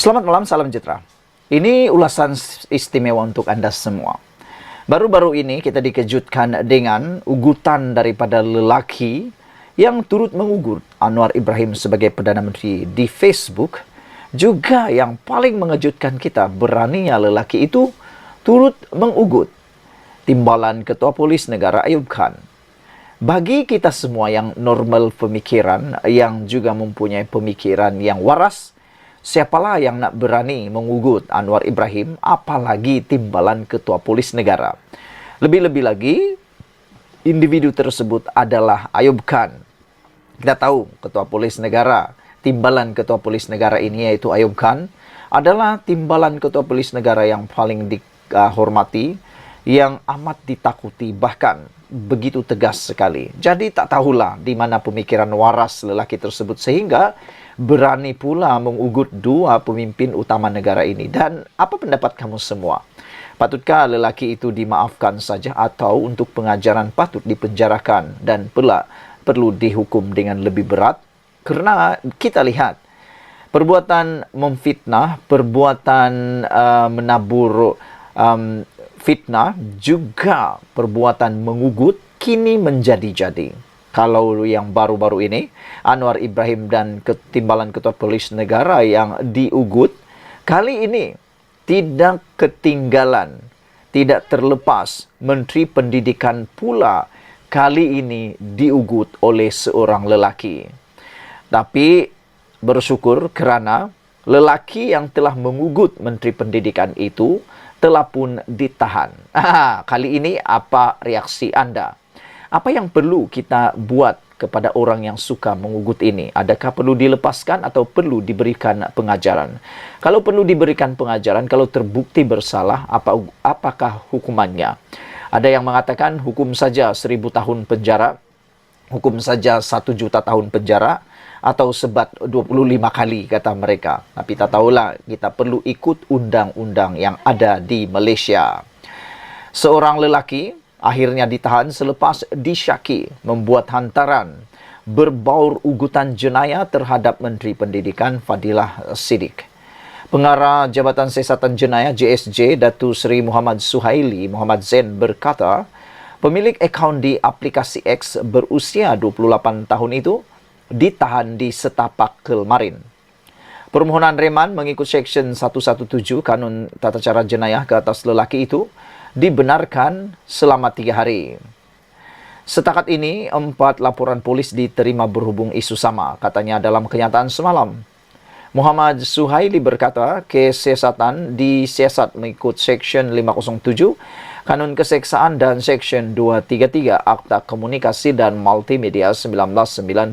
Selamat malam, salam sejahtera. Ini ulasan istimewa untuk Anda semua. Baru-baru ini kita dikejutkan dengan ugutan daripada lelaki yang turut mengugut Anwar Ibrahim sebagai Perdana Menteri di Facebook. Juga yang paling mengejutkan kita, beraninya lelaki itu turut mengugut timbalan Ketua Polis Negara Ayub Khan. Bagi kita semua yang normal pemikiran, yang juga mempunyai pemikiran yang waras, siapalah yang nak berani mengugut Anwar Ibrahim, apalagi timbalan Ketua Polis Negara. Lebih-lebih lagi, individu tersebut adalah Ayub Khan. Kita tahu Ketua Polis Negara, timbalan Ketua Polis Negara ini yaitu Ayub Khan, adalah timbalan Ketua Polis Negara yang paling dihormati, yang amat ditakuti, bahkan begitu tegas sekali. Jadi tak tahulah di mana pemikiran waras lelaki tersebut sehingga berani pula mengugut dua pemimpin utama negara ini. Dan apa pendapat kamu semua? Patutkah lelaki itu dimaafkan saja atau untuk pengajaran patut dipenjarakan dan pula perlu dihukum dengan lebih berat? Karena kita lihat perbuatan memfitnah, perbuatan menabur fitnah, juga perbuatan mengugut kini menjadi-jadi. Kalau yang baru-baru ini, Anwar Ibrahim dan timbalan Ketua Polis Negara yang diugut, kali ini tidak ketinggalan, tidak terlepas, Menteri Pendidikan pula kali ini diugut oleh seorang lelaki. Tapi bersyukur kerana lelaki yang telah mengugut Menteri Pendidikan itu telah pun ditahan. Kali ini apa reaksi Anda? Apa yang perlu kita buat kepada orang yang suka mengugut ini? Adakah perlu dilepaskan atau perlu diberikan pengajaran? Kalau perlu diberikan pengajaran, kalau terbukti bersalah, apakah hukumannya? Ada yang mengatakan hukum saja 1000 tahun penjara, hukum saja 1 juta tahun penjara, atau sebat 25 kali, kata mereka. Tapi tak tahulah, kita perlu ikut undang-undang yang ada di Malaysia. Seorang lelaki akhirnya ditahan selepas disyaki membuat hantaran berbaur ugutan jenayah terhadap Menteri Pendidikan Fadilah Siddiq. Pengarah Jabatan Siasatan Jenayah JSJ, Datuk Seri Muhammad Suhaili Muhammad Zain berkata, pemilik akaun di aplikasi X berusia 28 tahun itu ditahan di setapak Kelmarin. Permohonan reman mengikut Seksyen 117 Kanun Tata Cara Jenayah ke atas lelaki itu dibenarkan selama 3 hari. Setakat ini, 4 laporan polis diterima berhubung isu sama, katanya dalam kenyataan semalam. Muhammad Suhaili berkata, kesiasatan disiasat mengikut Seksyen 507 Kanun Keseksaan dan Seksyen 233 Akta Komunikasi dan Multimedia 1998.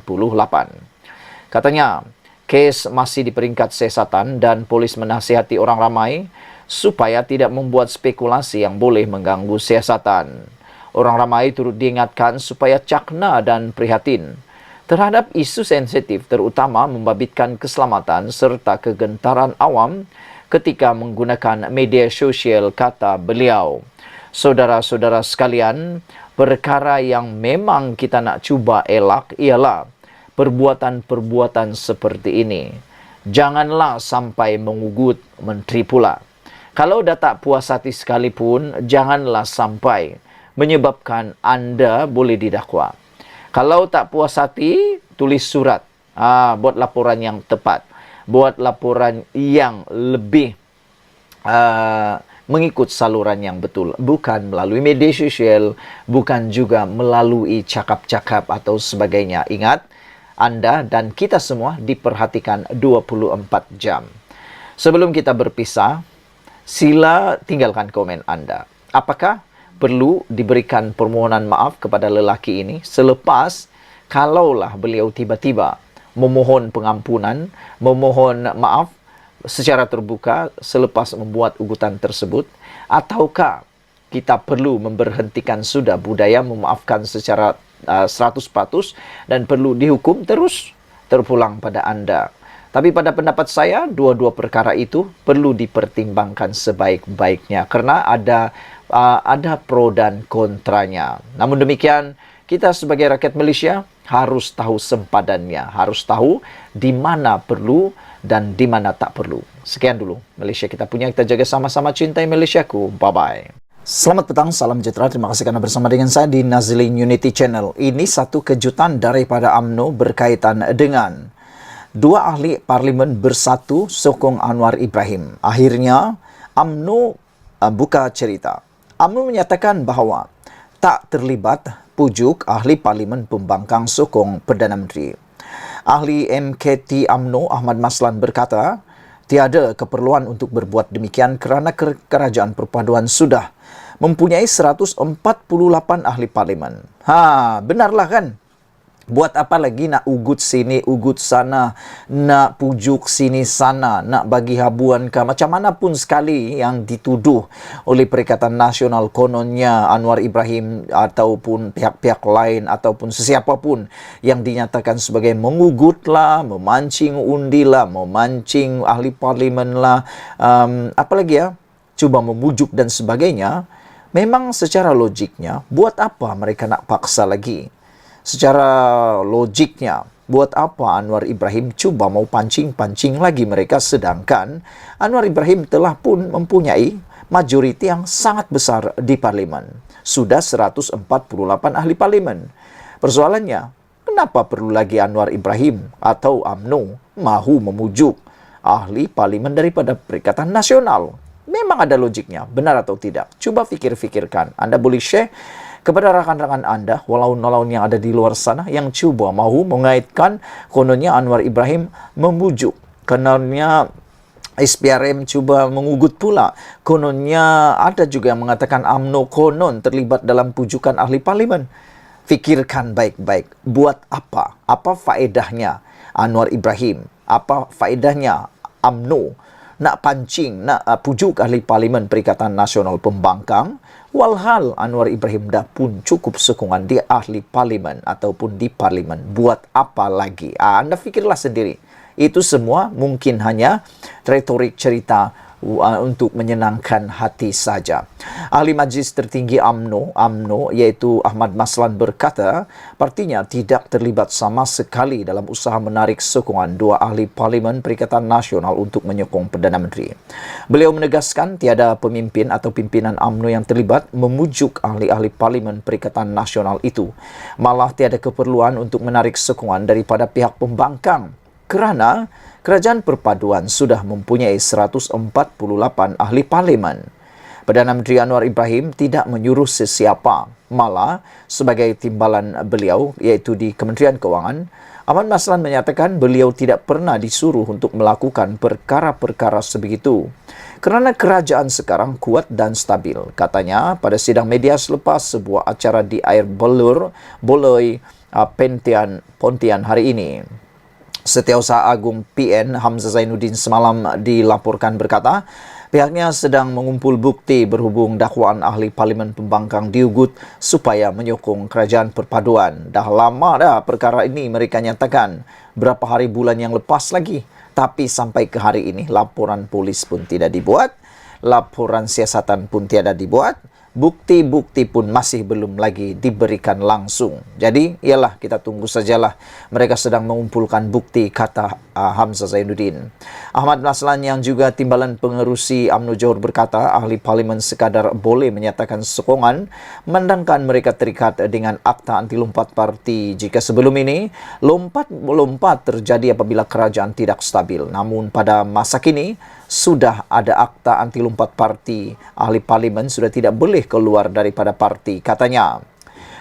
Katanya, kes masih di peringkat siasatan dan polis menasihati orang ramai supaya tidak membuat spekulasi yang boleh mengganggu siasatan. Orang ramai turut diingatkan supaya cakna dan prihatin terhadap isu sensitif, terutama membabitkan keselamatan serta kegentaran awam ketika menggunakan media sosial, kata beliau. Saudara-saudara sekalian, perkara yang memang kita nak cuba elak ialah perbuatan-perbuatan seperti ini. Janganlah sampai mengugut menteri pula. Kalau dah tak puas hati sekalipun, janganlah sampai menyebabkan anda boleh didakwa. Kalau tak puas hati, tulis surat. Buat laporan yang tepat. Buat laporan yang lebih mengikut saluran yang betul, bukan melalui media sosial, bukan juga melalui cakap-cakap atau sebagainya. Ingat, anda dan kita semua diperhatikan 24 jam. Sebelum kita berpisah, sila tinggalkan komen anda. Apakah perlu diberikan permohonan maaf kepada lelaki ini selepas kalaulah beliau tiba-tiba memohon pengampunan, memohon maaf secara terbuka selepas membuat ugutan tersebut, ataukah kita perlu memberhentikan sudah budaya memaafkan secara 100% dan perlu dihukum terus terpulang pada anda. Tapi pada pendapat saya, dua-dua perkara itu perlu dipertimbangkan sebaik-baiknya karena ada pro dan kontranya. Namun demikian, kita sebagai rakyat Malaysia harus tahu sempadannya, harus tahu di mana perlu dan di mana tak perlu. Sekian dulu Malaysia kita punya, kita jaga sama-sama, cintai Malaysiaku. Bye-bye. Selamat petang, salam sejahtera. Terima kasih karena bersama dengan saya di Nazlin Unity Channel. Ini satu kejutan daripada UMNO berkaitan dengan dua ahli parlimen bersatu sokong Anwar Ibrahim. Akhirnya UMNO buka cerita. UMNO menyatakan bahawa tak terlibat pujuk ahli parlimen pembangkang sokong Perdana Menteri. Ahli MKT UMNO Ahmad Maslan berkata, tiada keperluan untuk berbuat demikian kerana kerajaan perpaduan sudah mempunyai 148 ahli parlimen. Benarlah kan? Buat apa lagi nak ugut sini, ugut sana, nak pujuk sini sana, nak bagi habuan ke macam mana pun sekali yang dituduh oleh Perikatan Nasional kononnya Anwar Ibrahim ataupun pihak-pihak lain ataupun sesiapa pun yang dinyatakan sebagai mengugutlah, memancing undi lah, memancing ahli parlimen lah, apa lagi ya, cuba memujuk dan sebagainya. Memang secara logiknya, buat apa mereka nak paksa lagi? Secara logiknya, buat apa Anwar Ibrahim cuba mau pancing-pancing lagi mereka, sedangkan Anwar Ibrahim telah pun mempunyai majoriti yang sangat besar di parlimen. Sudah 148 ahli parlimen. Persoalannya, kenapa perlu lagi Anwar Ibrahim atau UMNO mahu memujuk ahli parlimen daripada Perikatan Nasional? Memang ada logiknya, benar atau tidak? Coba fikir-fikirkan. Anda boleh share kepada rakan-rakan Anda, walaun-walaun yang ada di luar sana, yang cuba mahu mengaitkan kononnya Anwar Ibrahim memujuk. Kononnya SPRM cuba mengugut pula. Kononnya ada juga yang mengatakan UMNO konon terlibat dalam pujukan ahli parlimen. Fikirkan baik-baik. Buat apa? Apa faedahnya Anwar Ibrahim? Apa faedahnya UMNO nak pancing, nak pujuk ahli parlimen Perikatan Nasional Pembangkang, walhal Anwar Ibrahim dah pun cukup sokongan di ahli parlimen ataupun di parlimen. Buat apa lagi? Anda fikirlah sendiri. Itu semua mungkin hanya retorik cerita untuk menyenangkan hati saja. Ahli Majlis Tertinggi UMNO iaitu Ahmad Maslan berkata, partinya tidak terlibat sama sekali dalam usaha menarik sokongan dua ahli parlimen Perikatan Nasional untuk menyokong Perdana Menteri. Beliau menegaskan tiada pemimpin atau pimpinan UMNO yang terlibat memujuk ahli-ahli parlimen Perikatan Nasional itu. Malah tiada keperluan untuk menarik sokongan daripada pihak pembangkang kerana Kerajaan Perpaduan sudah mempunyai 148 ahli parlimen. Perdana Menteri Anwar Ibrahim tidak menyuruh sesiapa, malah sebagai timbalan beliau iaitu di Kementerian Kewangan, Ahmad Maslan menyatakan beliau tidak pernah disuruh untuk melakukan perkara-perkara sebegitu. Kerana kerajaan sekarang kuat dan stabil, katanya pada sidang media selepas sebuah acara di Air Boloi Pontian hari ini. Setiausaha Agung PN Hamzah Zainuddin semalam dilaporkan berkata, pihaknya sedang mengumpul bukti berhubung dakwaan ahli parlimen pembangkang diugut supaya menyokong Kerajaan Perpaduan. Dah lama dah perkara ini mereka nyatakan, berapa hari bulan yang lepas lagi. Tapi sampai ke hari ini laporan polis pun tidak dibuat, laporan siasatan pun tiada dibuat, bukti-bukti pun masih belum lagi diberikan langsung. Jadi, ialah kita tunggu sajalah. Mereka sedang mengumpulkan bukti, kata Hamzah Zainuddin. Ahmad Maslan yang juga timbalan pengerusi UMNO Johor berkata, ahli parlimen sekadar boleh menyatakan sokongan memandangkan mereka terikat dengan Akta Anti Lompat Parti jika sebelum ini lompat terjadi apabila kerajaan tidak stabil. Namun pada masa kini sudah ada Akta Anti Lompat Parti, ahli parlimen sudah tidak boleh keluar daripada parti, katanya.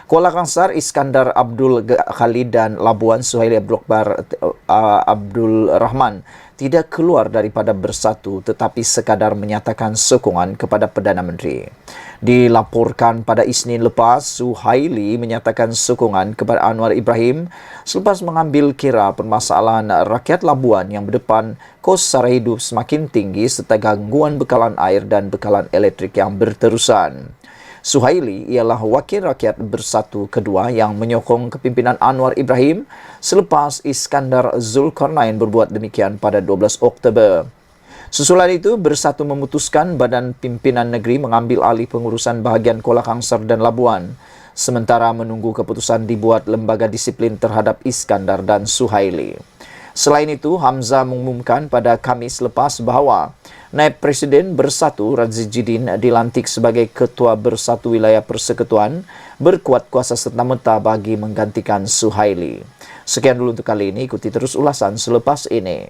Kuala Kangsar, Iskandar Abdul Khalid dan Labuan Suhaili Abdul Rahman tidak keluar daripada bersatu tetapi sekadar menyatakan sokongan kepada Perdana Menteri. Dilaporkan pada Isnin lepas, Suhaili menyatakan sokongan kepada Anwar Ibrahim selepas mengambil kira permasalahan rakyat Labuan yang berdepan kos sara hidup semakin tinggi serta gangguan bekalan air dan bekalan elektrik yang berterusan. Suhaili ialah wakil rakyat bersatu kedua yang menyokong kepimpinan Anwar Ibrahim selepas Iskandar Zulkarnain berbuat demikian pada 12 Oktober. Susulan itu, Bersatu memutuskan Badan Pimpinan Negeri mengambil alih pengurusan bahagian Kuala Kangsar dan Labuan, sementara menunggu keputusan dibuat lembaga disiplin terhadap Iskandar dan Suhaili. Selain itu, Hamzah mengumumkan pada Kamis lepas bahwa Naib Presiden Bersatu Razidin dilantik sebagai Ketua Bersatu Wilayah Persekutuan berkuat kuasa serta-merta bagi menggantikan Suhaili. Sekian dulu untuk kali ini, ikuti terus ulasan selepas ini.